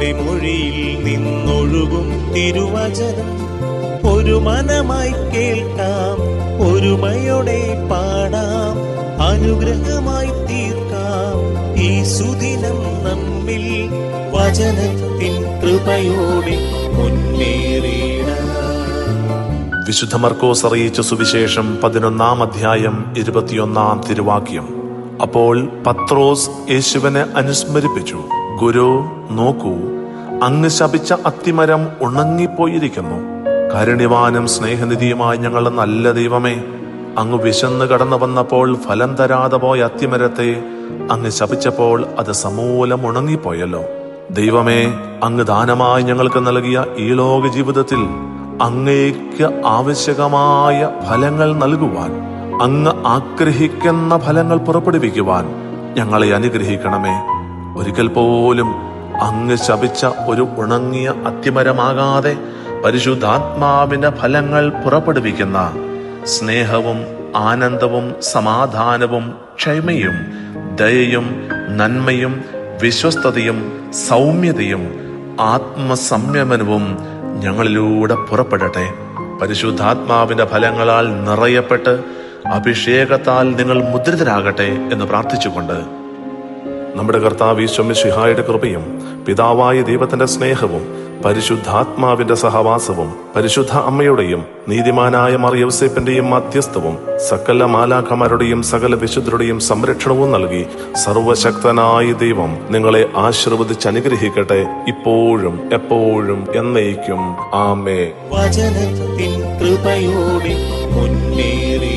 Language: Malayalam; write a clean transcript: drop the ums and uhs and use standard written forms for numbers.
അങ്ങയുടെ മൊഴിയിൽ നിന്നൊഴുകും തിരുവചനം ഒരു മനമായി കേൾക്കാം, ഒരുമയോടെ പാടാം, അനുഗ്രഹമായി തീർക്കാം ഈ സുദിനം നമ്മിൽ വചനത്തിൻ കൃപയോടെ മുന്നേറിയിടാം. വിശുദ്ധ മർക്കോസ് അറിയിച്ച സുവിശേഷം 11-ാം അധ്യായം 21-ാം തിരുവാക്യം. അപ്പോൾ പത്രോസ് യേശുവിനെ അനുസ്മരിപ്പിച്ചു, ഗുരു, നോക്കൂ, അങ്ങ് ശപിച്ച അത്തിമരം ഉണങ്ങിപ്പോയിരിക്കുന്നു. കാരുണ്യവാനും സ്നേഹനിധിയുമായ ഞങ്ങളുടെ നല്ല ദൈവമേ, അങ്ങ് വിശന്ന് കടന്നു വന്നപ്പോൾ ഫലം തരാതെ പോയ അത്തിമരത്തെ അങ്ങ് ശപിച്ചപ്പോൾ അത് സമൂലം ഉണങ്ങിപ്പോയല്ലോ. ദൈവമേ, അങ്ങ് ദാനമായി ഞങ്ങൾക്ക് നൽകിയ ഈ ലോക ജീവിതത്തിൽ അങ്ങേക്ക് ആവശ്യകമായ ഫലങ്ങൾ നൽകുവാൻ, അങ്ങ് ആഗ്രഹിക്കുന്ന ഫലങ്ങൾ പുറപ്പെടുവിക്കുവാൻ ഞങ്ങളെ അനുഗ്രഹിക്കണമേ. ഒരിക്കൽ പോലും അങ്ങ് ശപിച്ച ഒരു ഉണങ്ങിയ അത്തിമരമാകാതെ പരിശുദ്ധാത്മാവിന്റെ ഫലങ്ങൾ പുറപ്പെടുവിക്കുന്ന സ്നേഹവും ആനന്ദവും സമാധാനവും ക്ഷമയും ദയയും നന്മയും വിശ്വസ്തതയും സൗമ്യതയും ആത്മസംയമനവും ഞങ്ങളിലൂടെ പുറപ്പെടട്ടെ. പരിശുദ്ധാത്മാവിന്റെ ഫലങ്ങളാൽ നിറയപ്പെട്ട് അഭിഷേകത്താൽ നിങ്ങൾ മുദ്രിതരാകട്ടെ എന്ന് പ്രാർത്ഥിച്ചുകൊണ്ട് നമ്മുടെ കർത്താവ് ഈശോ മിശിഹായുടെ കൃപയും പിതാവായ ദൈവത്തിന്റെ സ്നേഹവും പരിശുദ്ധാത്മാവിന്റെ സഹവാസവും പരിശുദ്ധ അമ്മയുടെയും നീതിമാനായ മറിയൗസേപ്പിന്റെയും മധ്യസ്ഥവും സകല മാലാഖമാരുടെയും സകല വിശുദ്ധരുടെയും സംരക്ഷണവും നൽകി സർവശക്തനായ ദൈവം നിങ്ങളെ ആശീർവദിച്ച് അനുഗ്രഹിക്കട്ടെ, ഇപ്പോഴും എപ്പോഴും എന്നേക്കും. ആമേൻ. വചനത്തിൻ കൃപയോടെ മുന്നേറി